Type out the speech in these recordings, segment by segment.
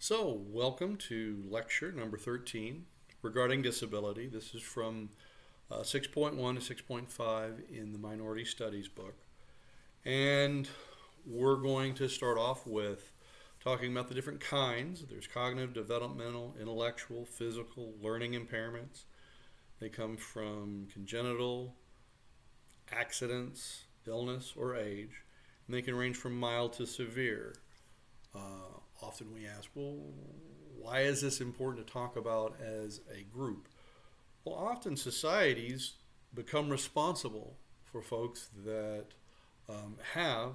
So, welcome to lecture number 13 regarding disability. This is from 6.1 to 6.5 in the Minority Studies book. And we're going to start off with talking about the different kinds. There's cognitive, developmental, intellectual, physical, learning impairments. They come from congenital, accidents, illness, or age. And they can range from mild to severe. Often we ask, well, why is this important to talk about as a group? Well, often societies become responsible for folks that have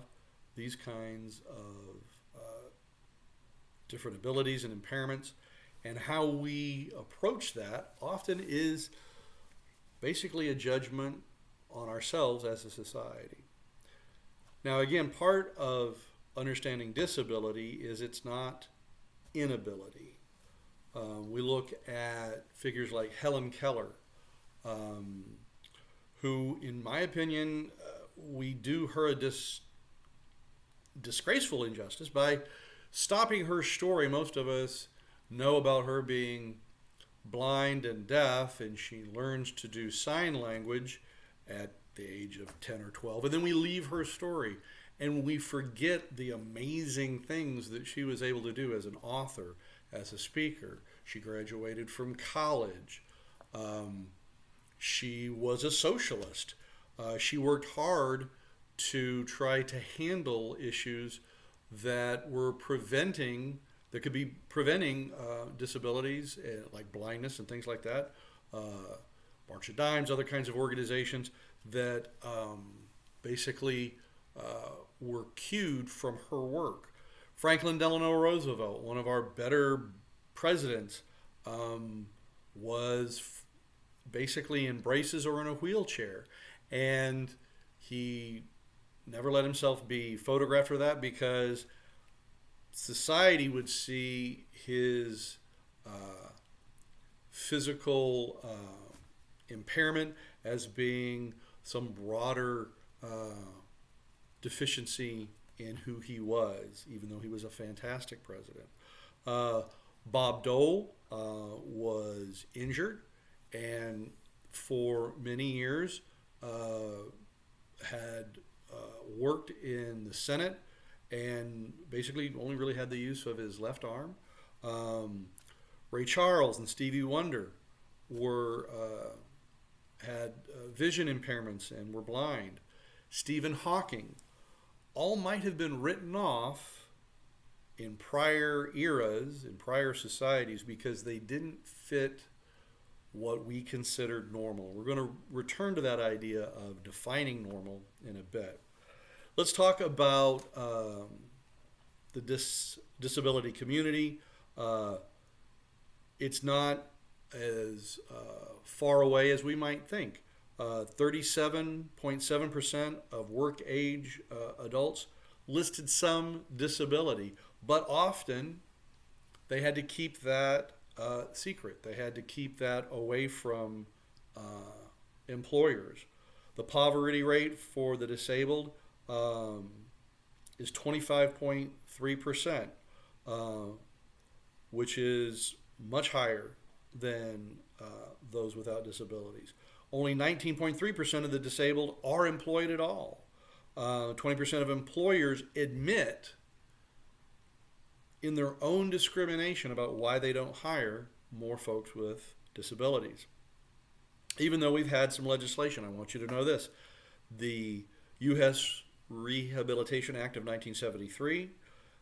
these kinds of different abilities and impairments, and how we approach that often is basically a judgment on ourselves as a society. Now, again, part of understanding disability is it's not inability. We look at figures like Helen Keller, who, in my opinion, we do her a disgraceful injustice by stopping her story. Most of us know about her being blind and deaf, and she learns to do sign language at the age of 10 or 12, and then we leave her story. And we forget the amazing things that she was able to do as an author, as a speaker. She graduated from college. She was a socialist. She worked hard to try to handle issues that were that could be preventing disabilities like blindness and things like that. March of Dimes, other kinds of organizations that basically were cued from her work. Franklin Delano Roosevelt, one of our better presidents, was basically in braces or in a wheelchair. And he never let himself be photographed for that because society would see his physical impairment as being some broader deficiency in who he was, even though he was a fantastic president. Bob Dole was injured and for many years had worked in the Senate and basically only really had the use of his left arm. Ray Charles and Stevie Wonder had vision impairments and were blind. Stephen Hawking all might have been written off in prior eras, in prior societies, because they didn't fit what we considered normal. We're going to return to that idea of defining normal in a bit. Let's talk about the disability community. It's not as far away as we might think. 37.7% of work age adults listed some disability, but often they had to keep that secret. They had to keep that away from employers. The poverty rate for the disabled is 25.3%, which is much higher than those without disabilities. Only 19.3% of the disabled are employed at all. 20% of employers admit in their own discrimination about why they don't hire more folks with disabilities. Even though we've had some legislation, I want you to know this. The U.S. Rehabilitation Act of 1973,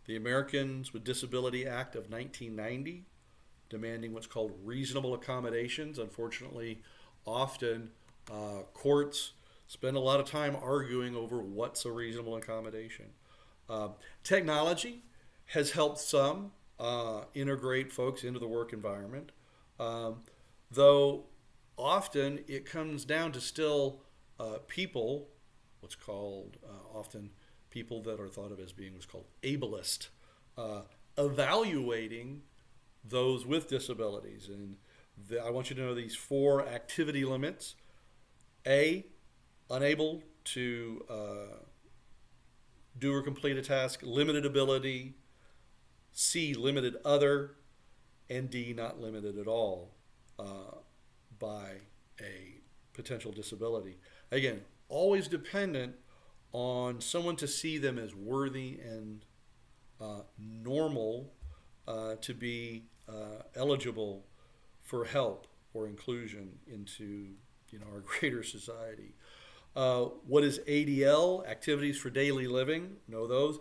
the Americans with Disability Act of 1990, demanding what's called reasonable accommodations. Unfortunately, often courts spend a lot of time arguing over what's a reasonable accommodation. Technology has helped some integrate folks into the work environment, though often it comes down to still people, what's called often people that are thought of as being what's called ableist, evaluating those with disabilities. And I want you to know these 4 activity limits. A, unable to do or complete a task, limited ability, C, limited other, and D, not limited at all by a potential disability. Again, always dependent on someone to see them as worthy and normal to be eligible for help or inclusion into our greater society. What is ADL? Activities for daily living. Know those.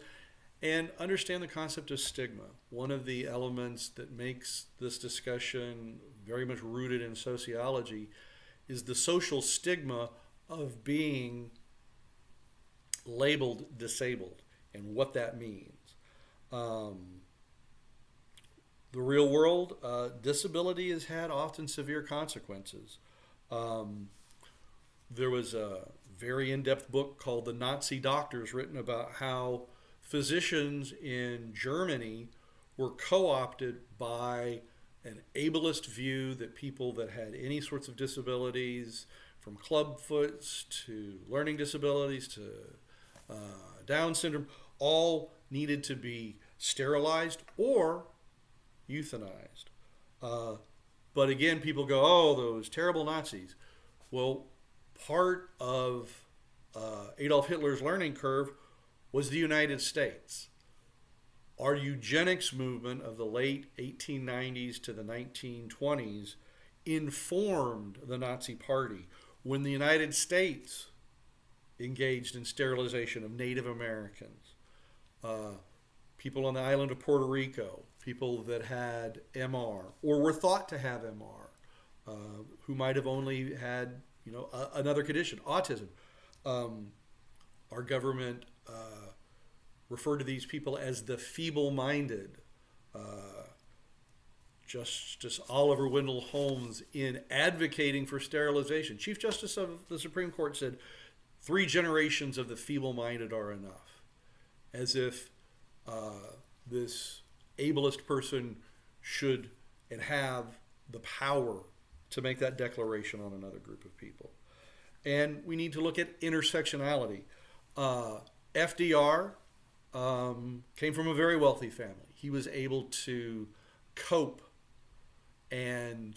And understand the concept of stigma. One of the elements that makes this discussion very much rooted in sociology is the social stigma of being labeled disabled and what that means. The real world, disability has had often severe consequences. There was a very in-depth book called The Nazi Doctors written about how physicians in Germany were co-opted by an ableist view that people that had any sorts of disabilities, from clubfoots to learning disabilities to Down syndrome, all needed to be sterilized or euthanized. But again, people go, oh, those terrible Nazis. Well, part of Adolf Hitler's learning curve was the United States. Our eugenics movement of the late 1890s to the 1920s informed the Nazi Party when the United States engaged in sterilization of Native Americans, people on the island of Puerto Rico, people that had MR or were thought to have MR, who might have only had another condition, autism. Our government referred to these people as the feeble-minded. Justice Oliver Wendell Holmes, in advocating for sterilization, Chief Justice of the Supreme Court, said 3 generations of the feeble-minded are enough, as if this ableist person should and have the power to make that declaration on another group of people. And we need to look at intersectionality. FDR came from a very wealthy family. He was able to cope and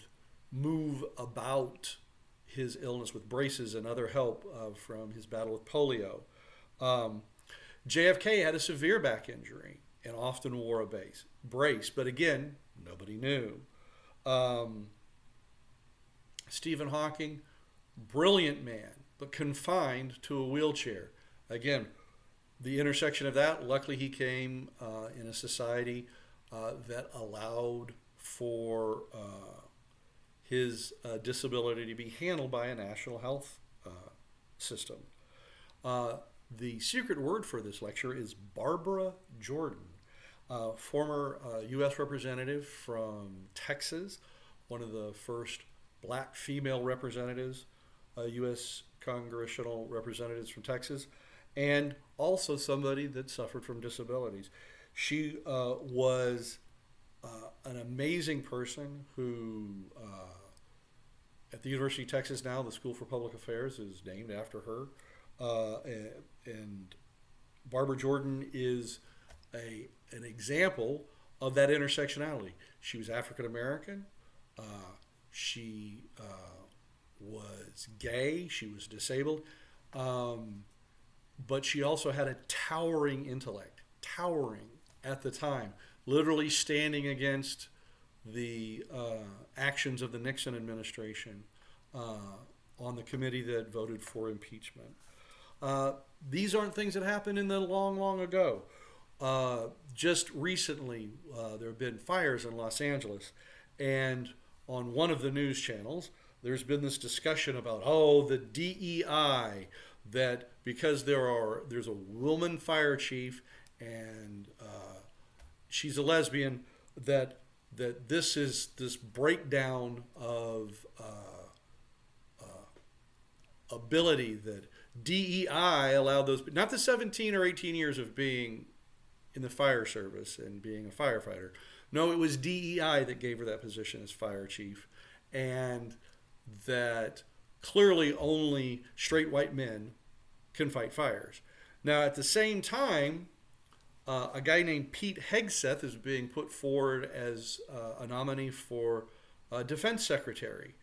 move about his illness with braces and other help from his battle with polio. JFK had a severe back injury and often wore a brace, but again, nobody knew. Stephen Hawking, brilliant man, but confined to a wheelchair. Again, the intersection of that, luckily he came in a society that allowed for his disability to be handled by a national health system. The secret word for this lecture is Barbara Jordan, former U.S. representative from Texas, one of the first black female representatives, U.S. congressional representatives from Texas, and also somebody that suffered from disabilities. She was an amazing person who, at the University of Texas now, the School for Public Affairs is named after her. And Barbara Jordan is an example of that intersectionality. She was African American. She was gay. She was disabled. But she also had a towering intellect, towering at the time, literally standing against the actions of the Nixon administration on the committee that voted for impeachment. These aren't things that happened in the long, long ago. Just recently, there have been fires in Los Angeles, and on one of the news channels, there's been this discussion about, the DEI, that because there's a woman fire chief and she's a lesbian, that this is this breakdown of ability that DEI allowed those, not the 17 or 18 years of being in the fire service and being a firefighter. No, it was DEI that gave her that position as fire chief, and that clearly only straight white men can fight fires. Now, at the same time, a guy named Pete Hegseth is being put forward as a nominee for defense secretary.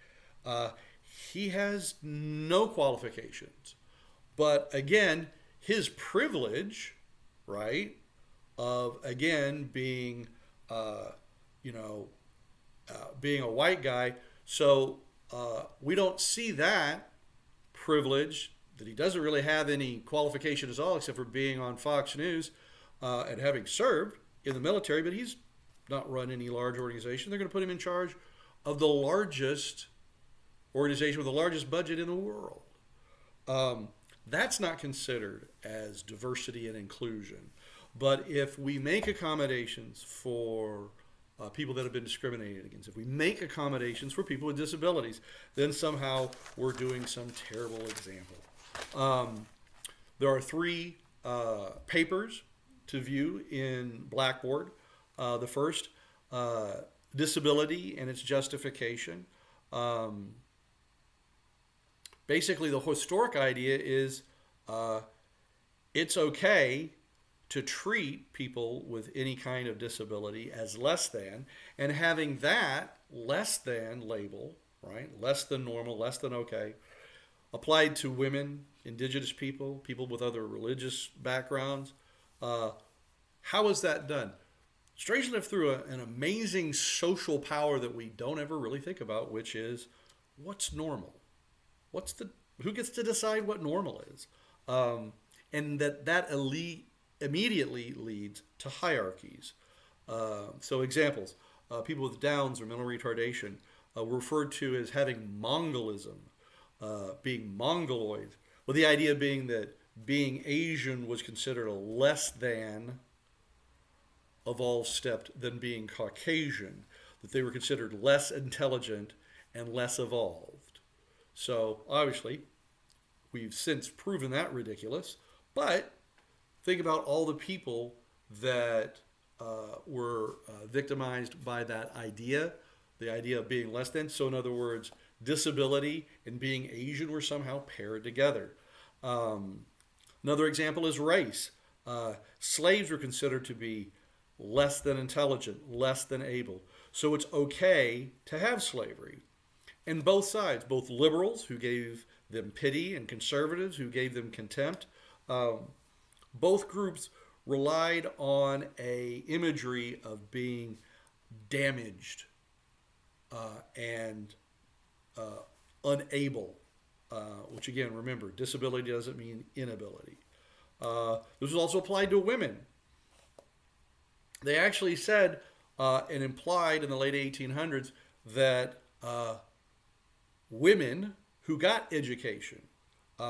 Uh, he has no qualifications. But again, his privilege, right, of again being, you know, being a white guy. So we don't see that privilege that he doesn't really have any qualification at all except for being on Fox News and having served in the military, but he's not run any large organization. They're going to put him in charge of the largest organization with the largest budget in the world. That's not considered as diversity and inclusion. But if we make accommodations for people that have been discriminated against, if we make accommodations for people with disabilities, then somehow we're doing some terrible example. There are 3 papers to view in Blackboard. The first, disability and its justification. Basically, the historic idea is it's okay to treat people with any kind of disability as less than, and having that less than label, right, less than normal, less than okay, applied to women, indigenous people, people with other religious backgrounds. How is that done? Strangely enough, through an amazing social power that we don't ever really think about, which is what's normal? Who gets to decide what normal is? And that immediately leads to hierarchies. So examples, people with Downs or mental retardation were referred to as having Mongolism, being Mongoloid. Well, the idea being that being Asian was considered a less than evolved step than being Caucasian, that they were considered less intelligent and less evolved. So obviously, we've since proven that ridiculous, but think about all the people that were victimized by that idea, the idea of being less than. So in other words, disability and being Asian were somehow paired together. Another example is race. Slaves were considered to be less than intelligent, less than able. So it's okay to have slavery. And both sides, both liberals who gave them pity and conservatives who gave them contempt, both groups relied on a imagery of being damaged and unable, which again, remember, disability doesn't mean inability. This was also applied to women. They actually said and implied in the late 1800s that women who got education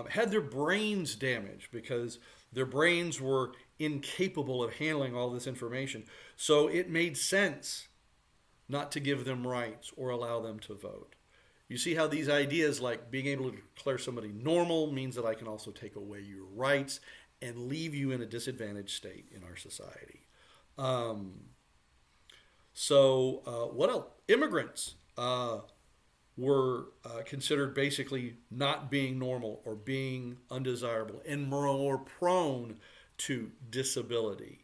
had their brains damaged because their brains were incapable of handling all this information. So it made sense not to give them rights or allow them to vote. You see how these ideas like being able to declare somebody normal means that I can also take away your rights and leave you in a disadvantaged state in our society. What else? Immigrants were considered basically not being normal or being undesirable and more prone to disability.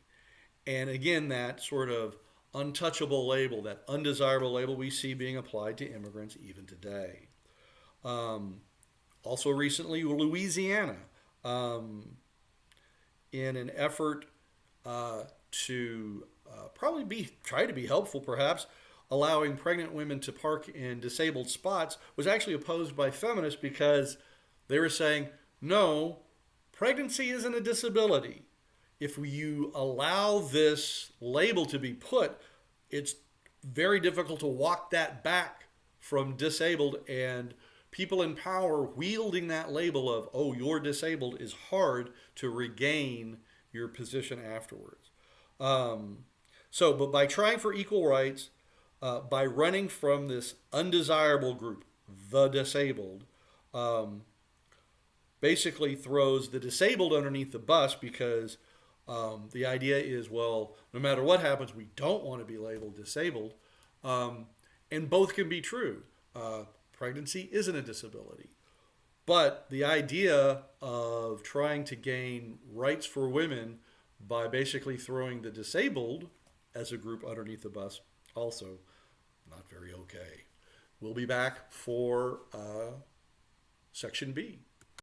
And again, that sort of untouchable label, that undesirable label we see being applied to immigrants even today. Also recently, Louisiana, in an effort to try to be helpful perhaps, allowing pregnant women to park in disabled spots was actually opposed by feminists because they were saying, no, pregnancy isn't a disability. If you allow this label to be put, it's very difficult to walk that back from disabled, and people in power wielding that label of, oh, you're disabled is hard to regain your position afterwards. But by trying for equal rights, by running from this undesirable group, the disabled, basically throws the disabled underneath the bus because the idea is, well, no matter what happens, we don't want to be labeled disabled. And both can be true. Pregnancy isn't a disability. But the idea of trying to gain rights for women by basically throwing the disabled as a group underneath the bus. Also, not very okay. We'll be back for Section B.